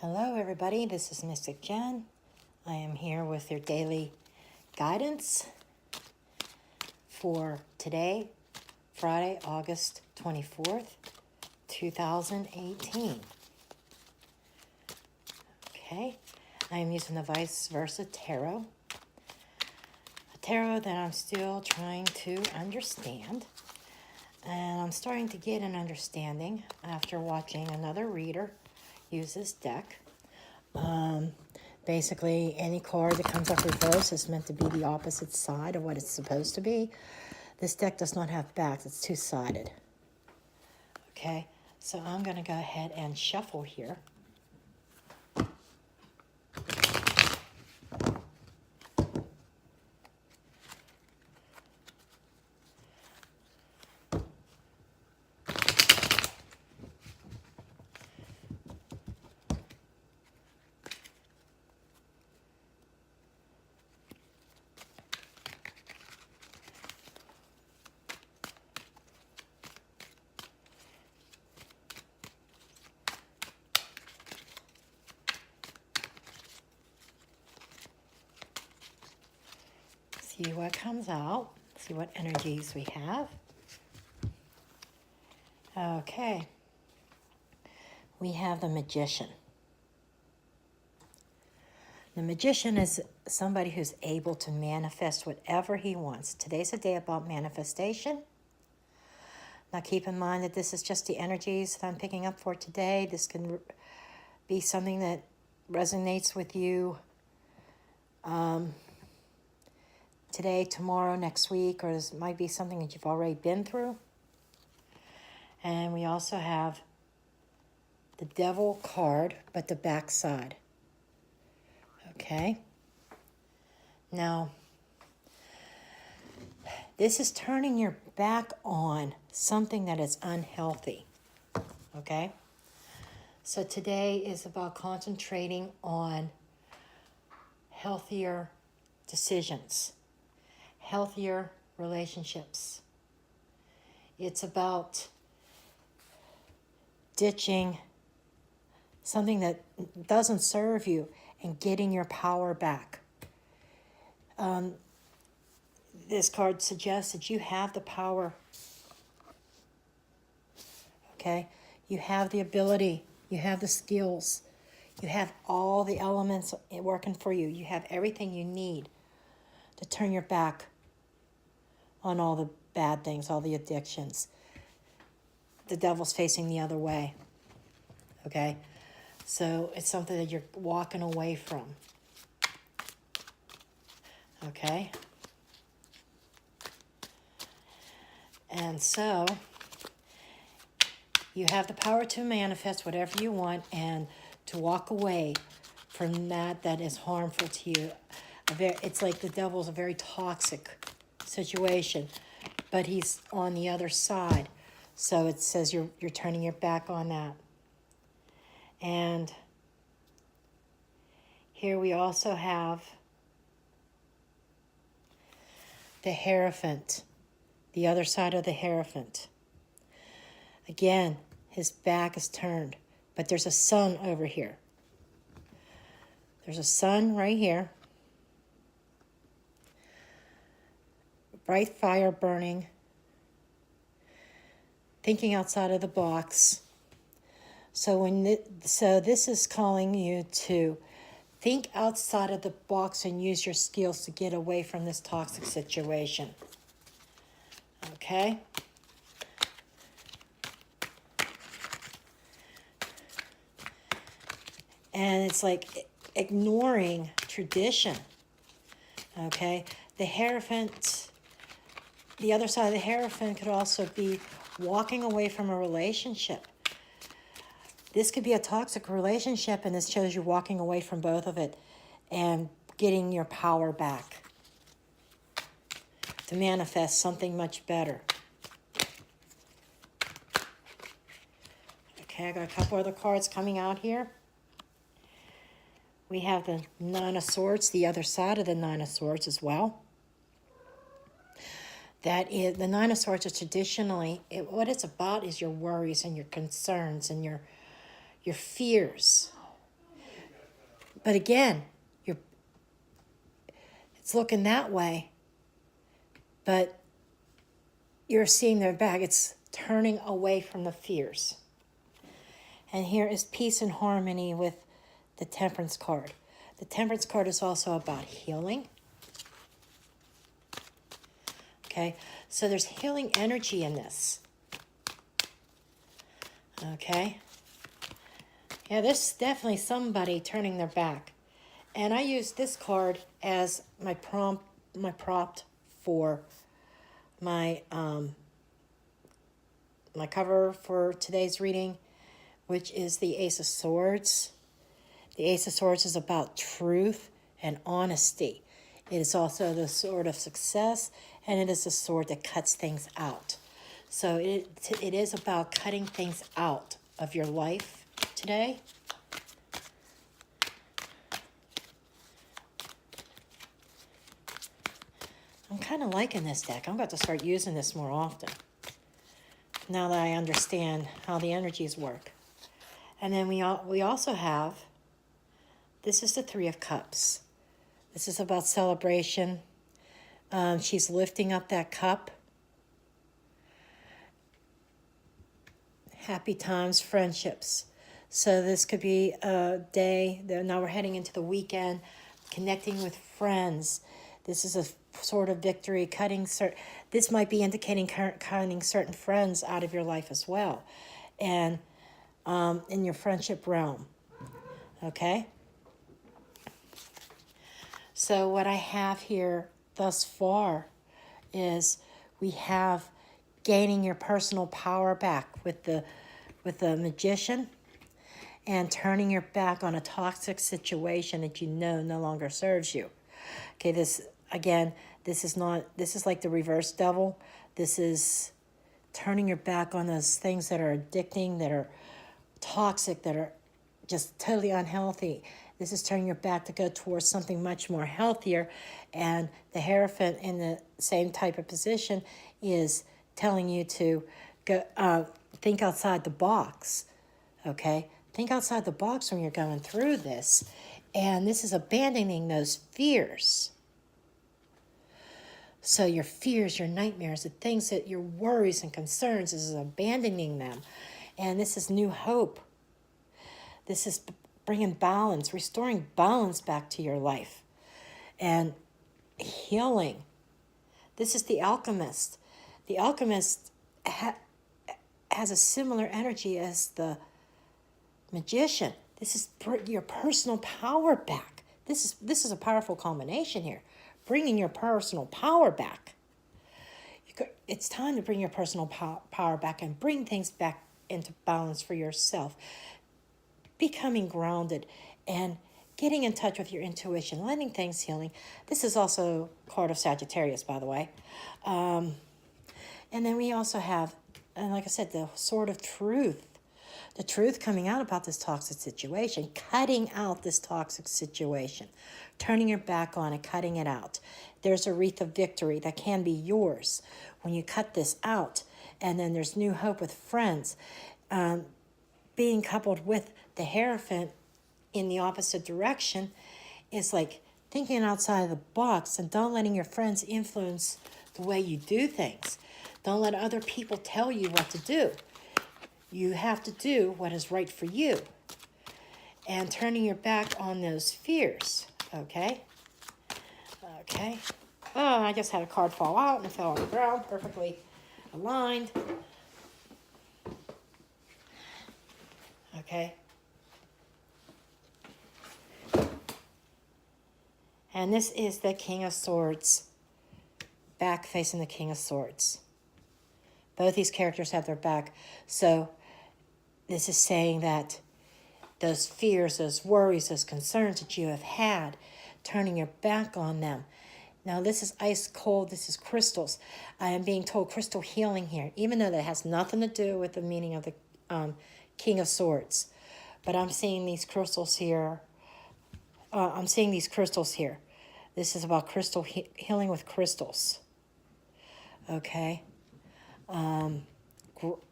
Hello everybody, this is Mystic Jen. I am here with your daily guidance for today, Friday, August 24th, 2018. Okay, I am using the Vice Versa Tarot. A tarot that I'm still trying to understand. And I'm starting to get an understanding after watching another reader use this deck. Basically, any card that comes up reverse is meant to be the opposite side of what it's supposed to be. This deck does not have backs. It's two-sided. Okay, so I'm going to go ahead and shuffle here. See what comes out. See what energies we have. Okay. We have the Magician. The Magician is somebody who's able to manifest whatever he wants. Today's a day about manifestation. Now keep in mind that this is just the energies that I'm picking up for today. This can be something that resonates with you today, tomorrow, next week, or this might be something that you've already been through. And we also have the Devil card, but the back side. Okay. Now, this is turning your back on something that is unhealthy. Okay. So today is about concentrating on healthier decisions, healthier relationships. It's about ditching something that doesn't serve you and getting your power back. This card suggests that you have the power. Okay? You have the ability. You have the skills. You have all the elements working for you. You have everything you need to turn your back on all the bad things, all the addictions. The devil's facing the other way. Okay? So it's something that you're walking away from. Okay? And so you have the power to manifest whatever you want and to walk away from that is harmful to you. It's like the devil's a very toxic situation, but he's on the other side. So it says you're turning your back on that. And here we also have the Hierophant, the other side of the Hierophant. Again, his back is turned, but there's a sun over here. There's a sun right here. Bright fire burning. Thinking outside of the box. So this is calling you to think outside of the box and use your skills to get away from this toxic situation. Okay? And it's like ignoring tradition. Okay? The Hierophant, the other side of the Hierophant could also be walking away from a relationship. This could be a toxic relationship, and this shows you walking away from both of it and getting your power back to manifest something much better. Okay, I got a couple other cards coming out here. We have the Nine of Swords, the other side of the Nine of Swords as well. That is, the Nine of Swords is traditionally, what it's about is your worries and your concerns and your fears. But again, it's looking that way, but you're seeing their back. It's turning away from the fears. And here is peace and harmony with the Temperance card. The Temperance card is also about healing. Okay, so there's healing energy in this. Okay. Yeah, there's definitely somebody turning their back. And I use this card as my prompt for my my cover for today's reading, which is the Ace of Swords. The Ace of Swords is about truth and honesty. It is also the sword of success, and it is the sword that cuts things out. So it is about cutting things out of your life today. I'm kind of liking this deck. I'm about to start using this more often, now that I understand how the energies work. And then we also have, this is the Three of Cups. This is about celebration. She's lifting up that cup. Happy times, friendships. So this could be a day, now we're heading into the weekend, connecting with friends. This is a sort of victory, this might be indicating cutting certain friends out of your life as well. And in your friendship realm. Okay? So what I have here thus far is we have gaining your personal power back with the Magician, and turning your back on a toxic situation that you know no longer serves you. Okay, this is like the reverse devil. This is turning your back on those things that are addicting, that are toxic, that are just totally unhealthy. This is turning your back to go towards something much more healthier. And the Hierophant in the same type of position is telling you to go think outside the box. Okay? Think outside the box when you're going through this. And this is abandoning those fears. So your fears, your nightmares, the things that your worries and concerns, this is abandoning them. And this is new hope. This is bringing balance, restoring balance back to your life. And healing. This is the Alchemist. The Alchemist has a similar energy as the Magician. This is your personal power back. This is a powerful combination here. Bringing your personal power back. It's time to bring your personal power back and bring things back into balance for yourself. Becoming grounded and getting in touch with your intuition, letting things healing. This is also a card of Sagittarius, by the way. And then we also have, and like I said, the Sword of Truth. The truth coming out about this toxic situation, cutting out this toxic situation, turning your back on it, cutting it out. There's a wreath of victory that can be yours when you cut this out. And then there's new hope with friends. Being coupled with the Hierophant in the opposite direction is like thinking outside of the box, and don't letting your friends influence the way you do things. Don't let other people tell you what to do. You have to do what is right for you. And turning your back on those fears. Okay? Okay. Oh, I just had a card fall out and it fell on the ground, perfectly aligned. Okay? And this is the King of Swords. Back facing the King of Swords. Both these characters have their back. So this is saying that those fears, those worries, those concerns that you have had, turning your back on them. Now this is ice cold, this is crystals. I am being told crystal healing here, even though that has nothing to do with the meaning of the King of Swords. But I'm seeing these crystals here. This is about crystal healing with crystals. Okay.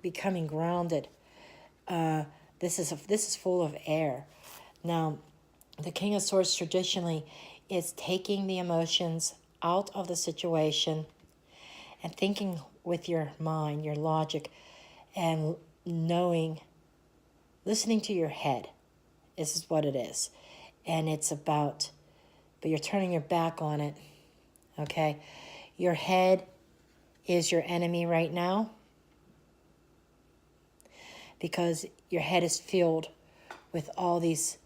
Becoming grounded. This is full of air. Now, The King of Swords traditionally is taking the emotions out of the situation and thinking with your mind, your logic, and knowing, listening to your head. This is what it is. And it's about, but you're turning your back on it, okay? Your head is your enemy right now because your head is filled with all these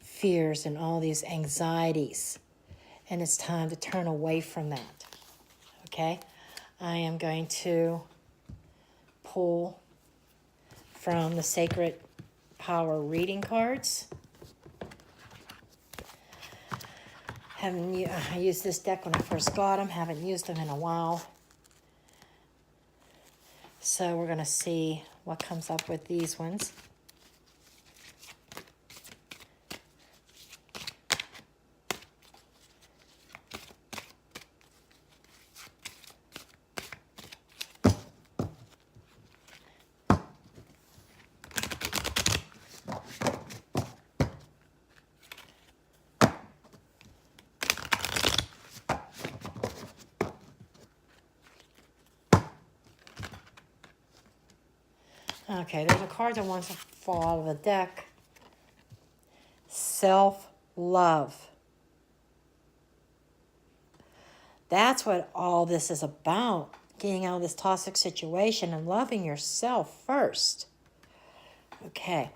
fears and all these anxieties. And it's time to turn away from that, okay? I am going to pull from the Sacred Power reading cards. I used this deck when I first got them. Haven't used them in a while. So we're going to see what comes up with these ones. Okay, there's a card that wants to fall out of the deck. Self-love. That's what all this is about. Getting out of this toxic situation and loving yourself first. Okay,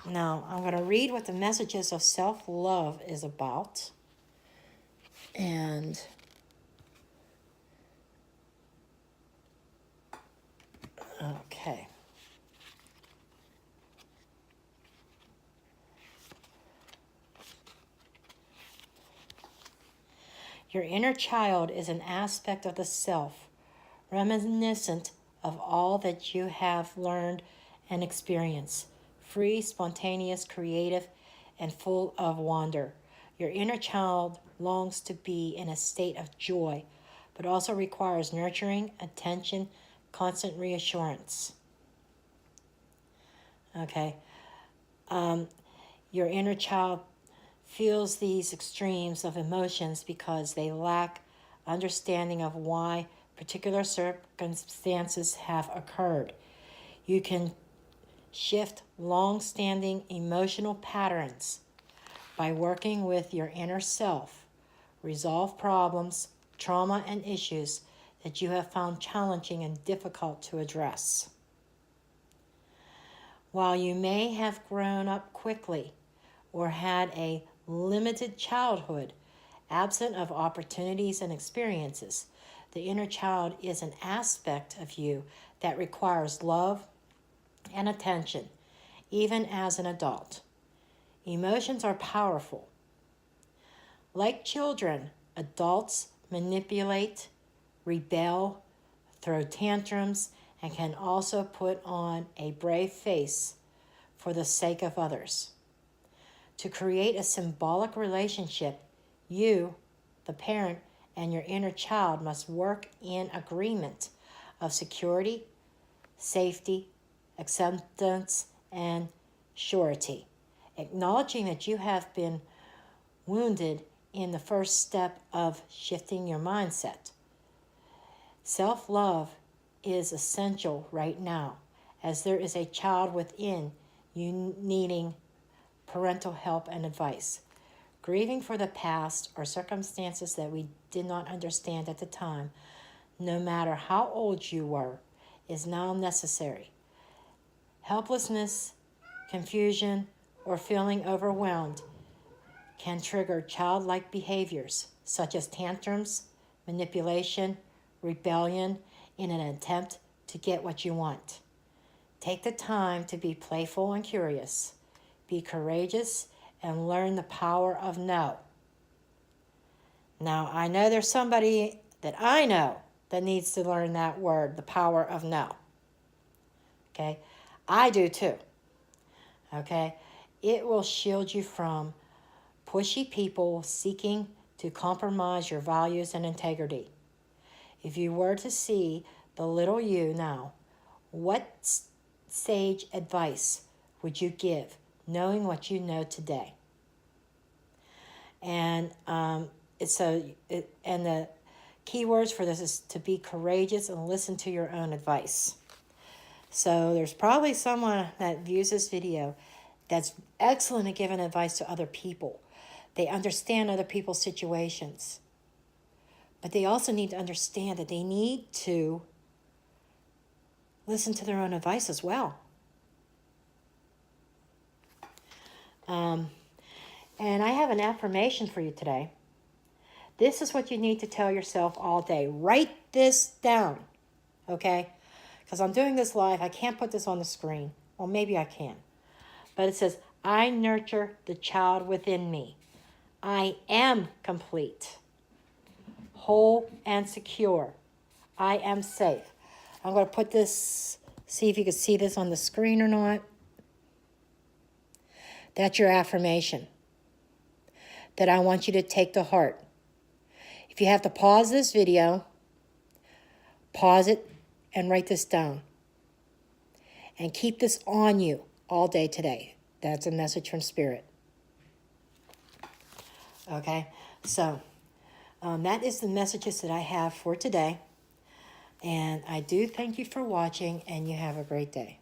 now I'm going to read what the messages of self-love is about. And okay. Your inner child is an aspect of the self, reminiscent of all that you have learned and experienced, free, spontaneous, creative, and full of wonder. Your inner child longs to be in a state of joy, but also requires nurturing, attention, constant reassurance. Okay. Your inner child feels these extremes of emotions because they lack understanding of why particular circumstances have occurred. You can shift long-standing emotional patterns by working with your inner self, resolve problems, trauma, and issues that you have found challenging and difficult to address. While you may have grown up quickly or had a limited childhood, absent of opportunities and experiences, the inner child is an aspect of you that requires love and attention, even as an adult. Emotions are powerful. Like children, adults manipulate, rebel, throw tantrums, and can also put on a brave face for the sake of others. To create a symbolic relationship, you, the parent, and your inner child must work in agreement of security, safety, acceptance, and surety. Acknowledging that you have been wounded in the first step of shifting your mindset. Self-love is essential right now, as there is a child within you needing parental help and advice. Grieving for the past or circumstances that we did not understand at the time, no matter how old you were, is now necessary. Helplessness, confusion, or feeling overwhelmed can trigger childlike behaviors such as tantrums, manipulation, rebellion in an attempt to get what you want. Take the time to be playful and curious. Be courageous and learn the power of no. Now, I know there's somebody that I know that needs to learn that word, the power of no. Okay? I do too. Okay? It will shield you from pushy people seeking to compromise your values and integrity. If you were to see the little you now, what sage advice would you give, knowing what you know today? And and the keywords for this is to be courageous and listen to your own advice. So there's probably someone that views this video that's excellent at giving advice to other people. They understand other people's situations. But they also need to understand that they need to listen to their own advice as well. And I have an affirmation for you today. This is what you need to tell yourself all day. Write this down, okay? Because I'm doing this live. I can't put this on the screen. Well, maybe I can. But it says, I nurture the child within me. I am complete, whole and secure. I am safe. I'm going to put this, see if you can see this on the screen or not. That's your affirmation that I want you to take to heart. If you have to pause this video, pause it and write this down. And keep this on you all day today. That's a message from Spirit. Okay, so that is the messages that I have for today. And I do thank you for watching, and you have a great day.